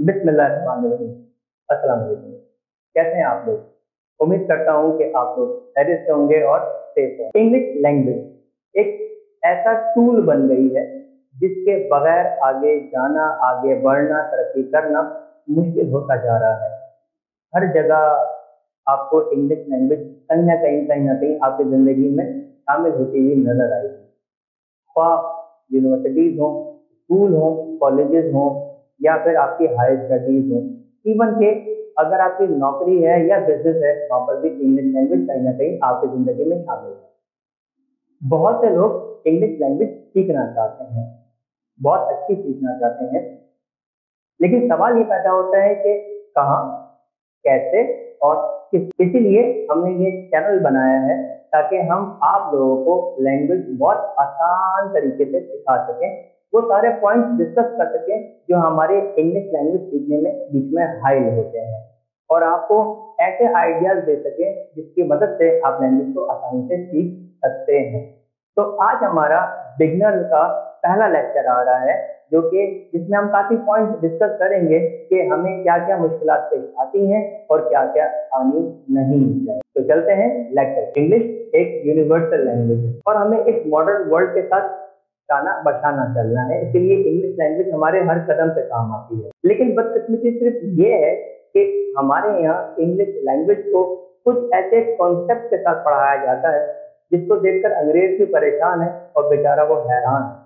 बिस्मिल्लाहिर्रहमानिर्रहीम। अस्सलाम वालेकुम। कैसे हैं आप लोग? उम्मीद करता हूँ कि आप लोग खैरियत से होंगे और सेफ हैं। इंग्लिश लैंग्वेज एक ऐसा टूल बन गई है जिसके बगैर आगे जाना, आगे बढ़ना, तरक्की करना मुश्किल होता जा रहा है। हर जगह आपको इंग्लिश लैंग्वेज कहीं ना कहीं आपकी ज़िंदगी में शामिल होती हुई नजर आएगी। ख्वाह यूनिवर्सिटीज़ हों, स्कूल हों, कॉलेजेस हों या फिर आपकी हायर स्टडीज़ हों, इवन के अगर आपकी नौकरी है या बिजनेस है, वहाँ पर भी इंग्लिश लैंग्वेज कहीं ना कहीं आपकी ज़िंदगी में शामिल है। बहुत से लोग इंग्लिश लैंग्वेज सीखना चाहते हैं, बहुत अच्छी सीखना चाहते हैं, लेकिन सवाल ये पैदा होता है कि कहाँ, कैसे और किस। इसीलिए हमने ये चैनल बनाया है ताकि हम आप लोगों को लैंग्वेज बहुत आसान तरीके से सिखा सकें, वो सारे पॉइंट्स डिस्कस कर सकें जो हमारे इंग्लिश लैंग्वेज सीखने में बीच में हाइल होते हैं, और आपको ऐसे आइडियाज दे सकें जिसकी मदद से आप लैंग्वेज को आसानी से सीख सकते हैं। तो आज हमारा बिगनर का पहला लेक्चर आ रहा है, जो कि जिसमें हम काफी पॉइंट्स डिस्कस करेंगे कि हमें क्या क्या मुश्किलात पेश आती हैं और क्या क्या आनी नहीं चाहिए। तो चलते हैं लेक्चर। इंग्लिश एक यूनिवर्सल लैंग्वेज है और हमें इस मॉडर्न वर्ल्ड के साथ गाना बचाना चलना है, इसलिए इंग्लिश लैंग्वेज हमारे हर कदम पे काम आती है। लेकिन बदकिस्मती सिर्फ ये है कि हमारे यहाँ इंग्लिश लैंग्वेज को कुछ ऐसे कॉन्सेप्ट के साथ पढ़ाया जाता है जिसको देखकर अंग्रेज भी परेशान है और बेचारा वो हैरान है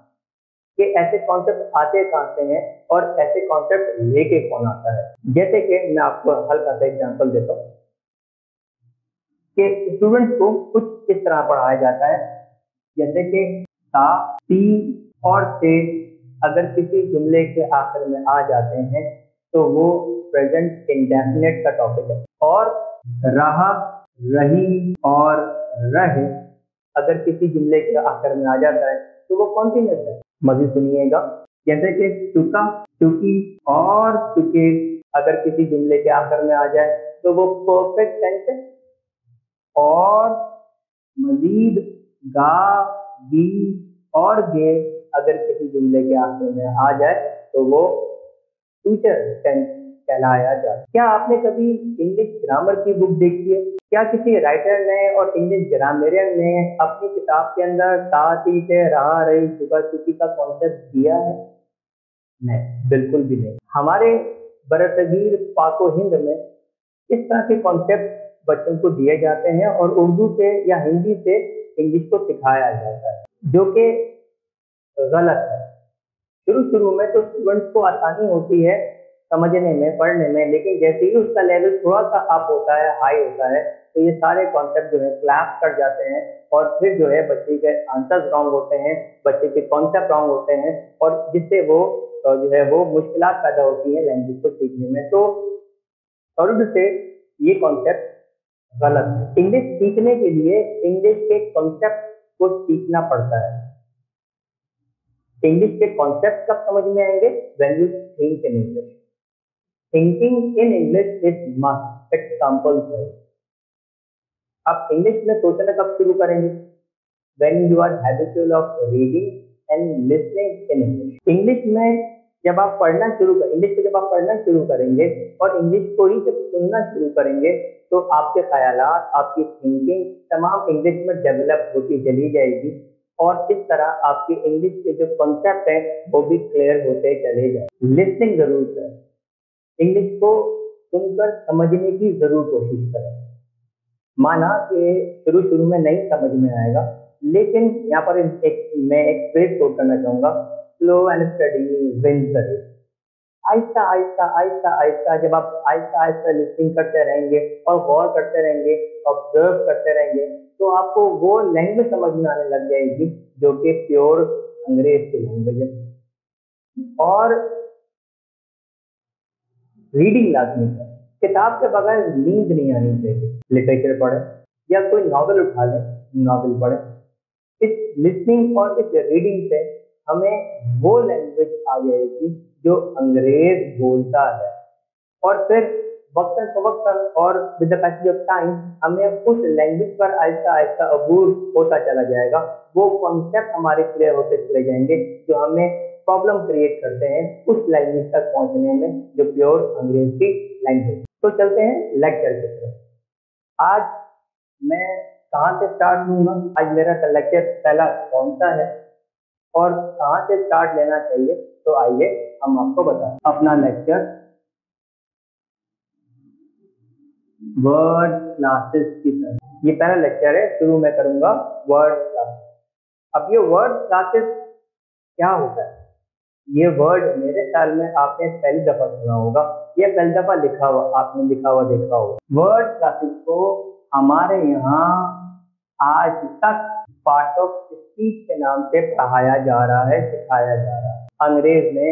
कि ऐसे कॉन्सेप्ट आते कहाँ से हैं और ऐसे कॉन्सेप्ट लेके कौन आता है। जैसे कि मैं आपको हल्का सा एग्जांपल देता हूँ कि स्टूडेंट्स को कुछ इस तरह पढ़ाया जाता है, जैसे कि ता, ती और से अगर किसी जुमले के आखिर में आ जाते हैं तो वो प्रेजेंट इंडेफिनिट का टॉपिक है, और रहा, रही और रहे अगर किसी जुमले के आखिर में आ जाता है तो वो कॉन्टिन्यूस है। मज़ीद सुनिएगा, जैसे कि चुका, चुकी और चुके अगर किसी जुमले के आखिर में आ जाए तो वो परफेक्ट टेंस है, और मजीद गा, गी और गे अगर किसी जुमले के आखिर में आ जाए तो वो फ्यूचर टेंस कहलाया जाता है। क्या आपने कभी इंग्लिश ग्रामर की बुक देखी है? क्या किसी राइटर ने और इंग्लिश ग्रामरियन ने अपनी किताब के अंदर ता, ती, से, रहा, रही, चुका, चुकी का कॉन्सेप्ट दिया है? नहीं, बिल्कुल भी नहीं। हमारे बरसगीर पाको हिंद में इस तरह के कॉन्सेप्ट बच्चों को दिए जाते हैं और उर्दू से या हिंदी से इंग्लिश को सिखाया जाता है, जो कि गलत है। शुरू शुरू में तो स्टूडेंट्स को आसानी होती है समझने में, पढ़ने में, लेकिन जैसे ही उसका लेवल थोड़ा सा अप होता है, हाई होता है, तो ये सारे कॉन्सेप्ट जो है क्लैश कर जाते हैं और फिर जो है बच्चे के आंसर्स रॉन्ग होते हैं, बच्चे के कॉन्सेप्ट रॉन्ग होते हैं, और जिससे वो जो है वो मुश्किलात पैदा होती है लैंग्वेज को सीखने में। तो शुरू से ये कॉन्सेप्ट गलत है। इंग्लिश सीखने के लिए इंग्लिश के कॉन्सेप्ट को सीखना पड़ता है। इंग्लिश के कॉन्सेप्ट कब समझ में आएंगे? When you think in English. Thinking in English is must, it's compulsory. आप इंग्लिश में सोचना कब शुरू करेंगे? When you are habitual of reading and listening in English. English में जब आप पढ़ना शुरू कर इंग्लिश को जब आप पढ़ना शुरू करेंगे और इंग्लिश को ही जब सुनना शुरू करेंगे तो आपके ख्यालात, आपकी थिंकिंग तमाम इंग्लिश में डेवलप होती चली जाएगी, और इस तरह आपके इंग्लिश के जो कॉन्सेप्ट हैं वो भी क्लियर होते चले जाए। लिसनिंग जरूर करें, इंग्लिश को सुनकर समझने की जरूर कोशिश करें। माना कि शुरू शुरू में नहीं समझ में आएगा, लेकिन यहाँ पर मैं एक फ्रेज कोट करना चाहूंगा, slow and steady wins the race. आहिस्ता आहिस्ता आहिस्ता आहिस्ता जब आप आहिस्ता आहिस्ता लिसनिंग करते रहेंगे और गौर करते रहेंगे, ऑब्जर्व करते रहेंगे, तो आपको वो लैंग्वेज समझ में आने लग जाएगी जो कि प्योर अंग्रेज की लैंग्वेज है। और रीडिंग लाजमी है, किताब के बगैर नींद नहीं आनी चाहिए। लिटरेचर पढ़े या कोई नॉवल उठा लें, नॉवल पढ़े। इस लिसनिंग और इस रीडिंग से हमें वो लैंग्वेज आ जाएगी जो अंग्रेज बोलता है, और फिर वक्तन फवक्तन और with the passage of time हमें उस लैंग्वेज पर आहिस्ता आहिस्ता अबूर होता चला जाएगा। वो कॉन्सेप्ट हमारे क्लियर होते चले जाएंगे जो हमें प्रॉब्लम क्रिएट करते हैं उस लैंग्वेज तक पहुंचने में जो प्योर अंग्रेजी लैंग्वेज। तो चलते हैं लेक्चर की तरफ। आज मैं कहाँ से स्टार्ट लूंगा, आज मेरा लेक्चर पहला कौन सा है और कहाँ से स्टार्ट लेना चाहिए, तो आइए हम आपको बताएं। अपना लेक्चर वर्ड क्लासेस की तरफ, ये पहला लेक्चर है, शुरू में करूंगा वर्ड क्लासेस। अब ये वर्ड क्लासेस क्या होता है, ये वर्ड मेरे ख्याल में आपने पहली दफा सुना होगा या पहली दफा आपने लिखा हुआ देखा होगा। वर्ड क्लासेस को हमारे यहाँ आज तक पार्ट ऑफ स्पीच के नाम से पढ़ाया जा रहा है, सिखाया जा रहा है। अंग्रेज ने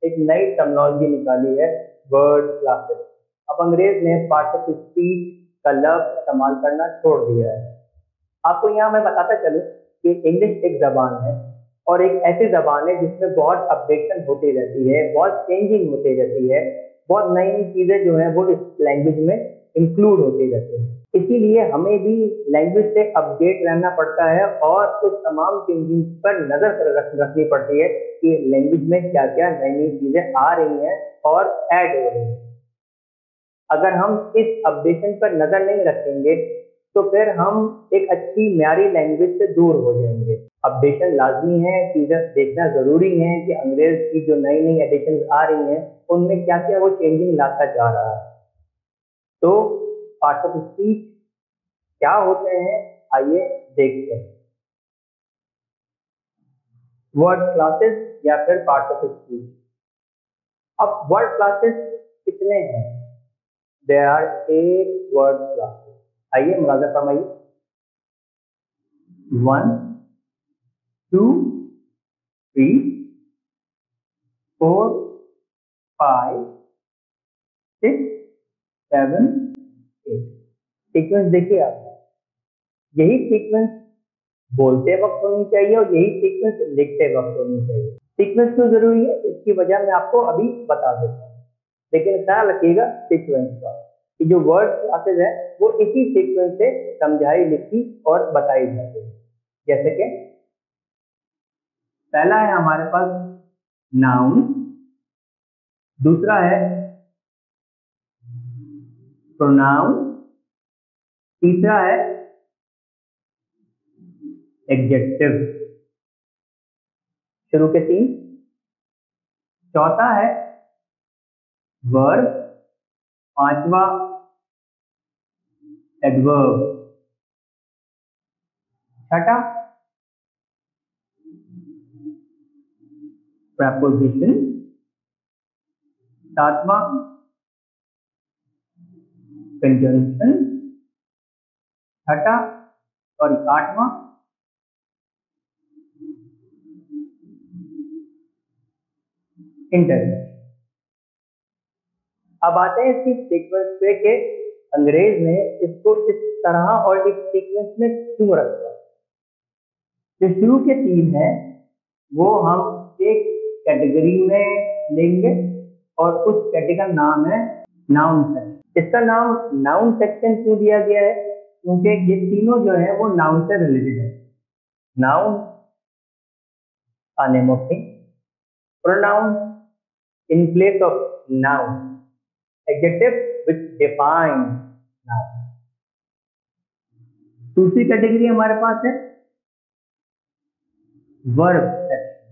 एक नई टर्मिनोलॉजी निकाली है वर्ड क्लासेस। अब अंग्रेज ने पार्ट ऑफ स्पीच का लफ्ज इस्तेमाल करना छोड़ दिया है। आपको यहाँ मैं बताता चलूँ कि इंग्लिश एक जबान है और एक ऐसी जबान है जिसमें बहुत अपडेशन होती रहती है, बहुत चेंजिंग होती रहती है, बहुत नई नई चीजें जो है वो इस लैंग्वेज में इंक्लूड होती रहती है। इसीलिए हमें भी लैंग्वेज से अपडेट रहना पड़ता है और उस तमाम चेंजिंग पर नजर रखनी पड़ती है कि लैंग्वेज में क्या क्या नई नई चीजें आ रही हैं और ऐड हो रही हैं। अगर हम इस अपडेशन पर नजर नहीं रखेंगे तो फिर हम एक अच्छी म्यारी लैंग्वेज से दूर हो जाएंगे। अपडेशन लाजमी है, चीजें देखना जरूरी है कि अंग्रेज की जो नई नई एडिशन आ रही हैं उनमें क्या क्या वो चेंजिंग लाता जा रहा है। तो पार्ट ऑफ स्पीच क्या होते हैं आइए देखते हैं। वर्ड क्लासेस या फिर पार्ट ऑफ स्पीच। अब वर्ड क्लासेस कितने हैं? There are 8 word classes. आइए मुलाजा फरमाइए। 1 2 3 4 5 6 7 8। सीक्वेंस देखिए आप, यही सीक्वेंस बोलते वक्त होनी चाहिए और यही सीक्वेंस लिखते वक्त होनी चाहिए। सीक्वेंस क्यों जरूरी है इसकी वजह मैं आपको अभी बता देता हूँ, लेकिन ख्याल रखिएगा सीक्वेंस का कि जो वर्ड क्लासेस है वो इसी सीक्वेंस से समझाई, लिखी और बताई जाती है। जैसे कि पहला है हमारे पास नाउन, दूसरा है प्रोनाउन, तीसरा है एडजेक्टिव, शुरू के 3, चौथा है वर्ब, पांचवा एडवर्ब, छठा प्रपोजिशन, सातवां कंजंक्शन, छठा और आठवां इंटरजेक्शन। अब आते हैं इसकी सीक्वेंस पे कि अंग्रेज ने इसको इस तरह और एक सीक्वेंस में क्यों रखा। जो शुरू के 3 हैं वो हम एक कैटेगरी में लेंगे और उस कैटेगरी का नाम है नाउन सेक्शन। इसका नाम नाउन सेक्शन क्यों दिया गया है? क्योंकि ये तीनों जो है वो नाउन से रिलेटेड है। Noun a name of thing, pronoun in place of noun, adjective which define noun। दूसरी कैटेगरी हमारे पास है वर्ब सेक्शन।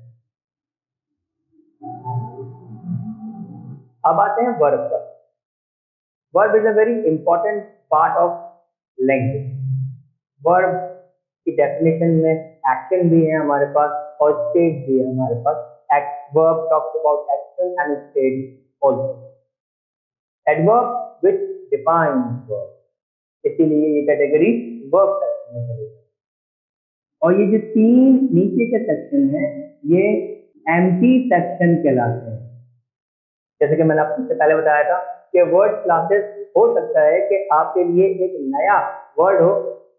अब आते हैं वर्ब पर। Verb is a very important part of language. Verb की डेफिनेशन में एक्शन भी है हमारे पास और स्टेट भी है हमारे पास। Verb talks about action and state also. Adverb which defines verb, इसीलिए ये कैटेगरी वर्ब सेक्शन में चलेगा। और ये जो 3 नीचे के सेक्शन है ये एम्प्टी सेक्शन कहलाते हैं। जैसे कि मैंने आपको पहले बताया था कि वर्ड क्लासेस हो सकता है कि आपके लिए एक नया वर्ड हो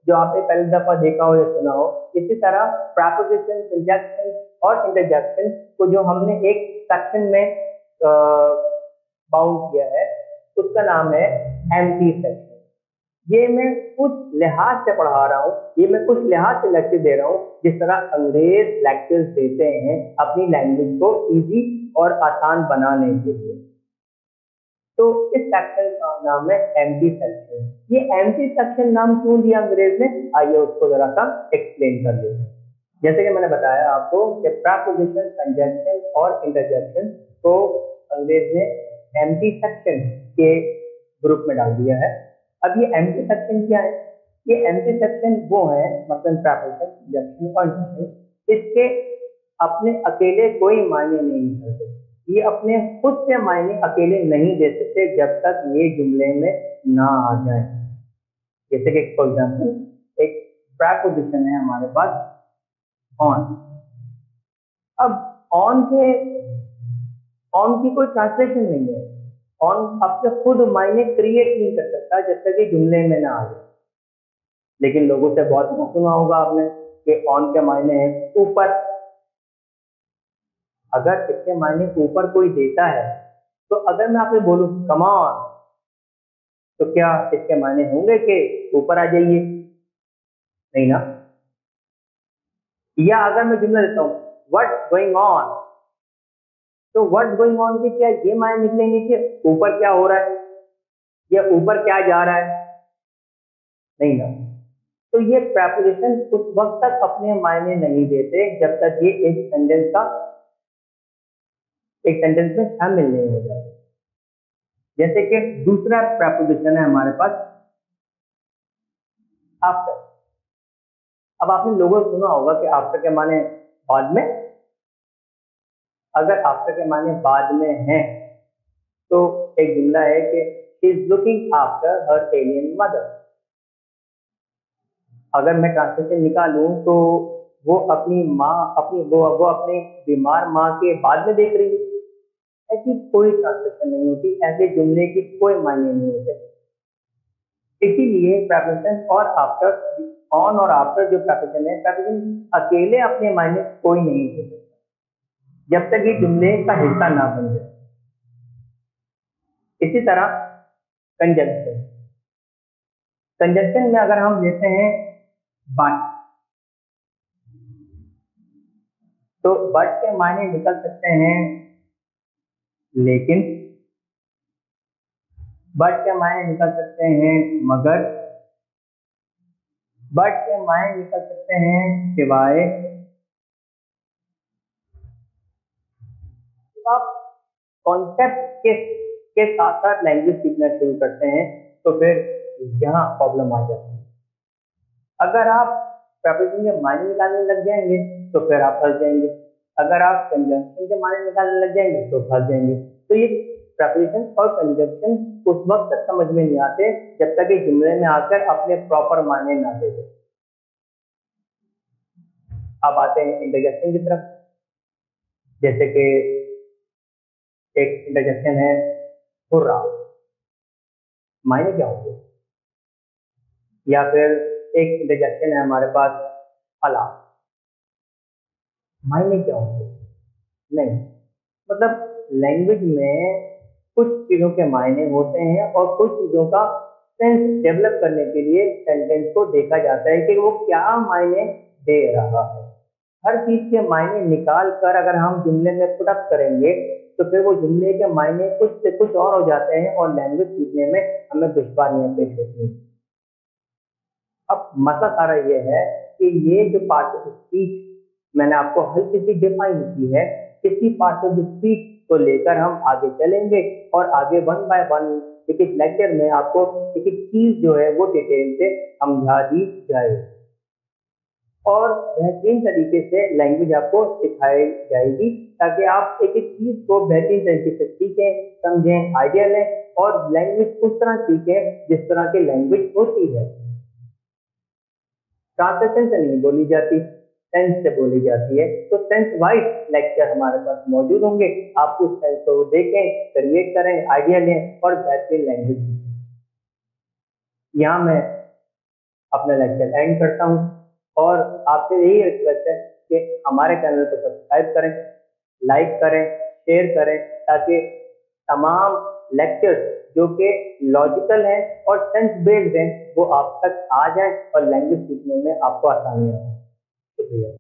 जो आपने पहली दफा देखा हो या सुना हो। इसी तरह प्रपोजिशन, कंजंक्शन और इंटरजेक्शन को जो हमने एक सेक्शन में बाउंड किया है उसका नाम है एम्प्टी सेक्शन। ये मैं उस लिहाज से पढ़ा रहा हूँ, ये मैं उस लिहाज से लेक्चर दे रहा हूँ जिस तरह अंग्रेज लेक्चर्स देते हैं अपनी लैंग्वेज को इजी और आसान बनाने के लिए। तो इस सेक्शन का नाम है एम्प्टी सेक्शन। ये एम्प्टी सेक्शन नाम क्यों दिया अंग्रेज ने, आइए उसको जरा सा एक्सप्लेन कर लेते हैं। जैसे कि मैंने बताया आपको कि प्रीपोजिशन, कंजंक्शन और इंटरजेक्शन को अंग्रेज ने एम्प्टी सेक्शन के ग्रुप में डाल दिया है। अब ये एम्प्टी सेक्शन क्या है? ये एम्प्टी सेक्शन वो है, मतलब प्रीपोजिशन, कंजंक्शन और इंटरजेक्शन, इसके अपने अकेले कोई मायने नहीं निकलते। ये अपने खुद से मायने अकेले नहीं दे सकते जब तक ये जुमले में ना आ जाए। जैसे कि फॉर एग्जाम्पल एक प्रीपोजिशन है हमारे पास ऑन। अब ऑन की कोई ट्रांसलेशन नहीं है। ऑन अपने खुद मायने क्रिएट नहीं कर सकता जब तक ये जुमले में ना आ जाए। लेकिन लोगों से बहुत सुना होगा आपने कि ऑन के मायने हैं ऊपर। अगर इसके मायने ऊपर कोई देता है तो अगर मैं आपसे बोलूं कम ऑन, तो क्या इसके मायने होंगे कि ऊपर आ जाइए? नहीं ना। या अगर मैं जुमला देता हूं व्हाट्स गोइंग ऑन, तो व्हाट्स गोइंग ऑन के क्या ये मायने निकलेंगे कि ऊपर क्या हो रहा है या ऊपर क्या जा रहा है? नहीं ना। तो ये प्रीपोजिशन उस वक्त तक अपने मायने नहीं देते जब तक ये एक सेंटेंस में शामिल नहीं हो जाते। जैसे कि दूसरा प्रीपोजिशन है हमारे पास आफ्टर। अब आपने लोगों से सुना होगा कि आफ्टर के माने बाद में। अगर आफ्टर के माने बाद में हैं तो एक जुमला है कि she is looking after her alien mother. अगर मैं ट्रांसलेशन निकालूं तो वो अपनी माँ वो अपने बीमार माँ के बाद में देख रही है। ऐसी कोई ट्रांसलेशन नहीं होती, ऐसे जुमले की कोई मायने नहीं होते। इसीलिए प्रीपोजिशन और आफ्टर, ऑन और आफ्टर जो प्रीपोजिशन है, प्रीपोजिशन अकेले अपने मायने कोई नहीं दे सकता जब तक ये जुमले का हिस्सा ना बन जाए। इसी तरह कंजंक्शन, कंजंक्शन में अगर हम लेते हैं बट, तो बट के मायने निकल सकते हैं लेकिन, बट के मायने निकल सकते हैं मगर, बट के मायने निकल सकते हैं सिवाय। आप कॉन्सेप्ट के साथ साथ लैंग्वेज सीखना शुरू करते हैं तो फिर यहाँ प्रॉब्लम आ जाती है। अगर आप प्रीपोजिशन के मायने निकालने लग जाएंगे तो फिर आप फंस जाएंगे। अगर आप कंजंक्शन के मायने निकालने लग जाएंगे तो फंस जाएंगे। तो ये प्रीपोजिशन और कंजंक्शन उस वक्त तक समझ में नहीं आते जब तक ये जुमले में आकर अपने प्रॉपर मायने ना दे दे। अब आते हैं इंटरजेक्शन की तरफ। जैसे कि एक इंटरजेक्शन है हुर्रा, मायने क्या होंगे? या फिर एक इंटरजेक्शन है हमारे पास अला, मायने क्या होंगे? नहीं, मतलब लैंग्वेज में कुछ चीजों के मायने होते हैं और कुछ चीजों का सेंस डेवलप करने के लिए सेंटेंस को देखा जाता है कि वो क्या मायने दे रहा है। हर चीज के मायने निकाल कर अगर हम जुमले में पुट अप करेंगे तो फिर वो जुमले के मायने कुछ से कुछ और हो जाते हैं और लैंग्वेज सीखने में हमें दुश्वारियां पेश होती हैं। अब मसला सारा ये है कि ये जो पार्ट ऑफ स्पीच मैंने आपको हल्की सी डिफाइन की है, इसी पार्ट ऑफ स्पीच को लेकर हम आगे चलेंगे और आगे वन बाय वन एक एक लेक्चर में आपको एक एक चीज जो है वो डिटेल से समझा दी जाए और बेहतरीन तरीके से लैंग्वेज आपको सिखाई जाएगी ताकि आप एक एक चीज को बेहतरीन तरीके से सीखें, समझें, आइडिया लें और लैंग्वेज उस तरह सीखें जिस तरह की लैंग्वेज होती है। ट्रांसलेशन से नहीं बोली जाती, सेंस से बोली जाती है। तो सेंस वाइज लेक्चर हमारे पास मौजूद होंगे। आप उस सेंस को देखें, क्रिएट करें, आइडिया लें और बेहतरीन लैंग्वेज सीखें। यहाँ मैं अपना लेक्चर एंड करता हूँ और आपसे यही रिक्वेस्ट है कि हमारे चैनल को सब्सक्राइब करें, लाइक करें, शेयर करें ताकि तमाम लेक्चर्स जो कि लॉजिकल है और सेंस बेस्ड है वो आप तक आ जाए और लैंग्वेज सीखने में आपको आसानी हो। शुक्रिया।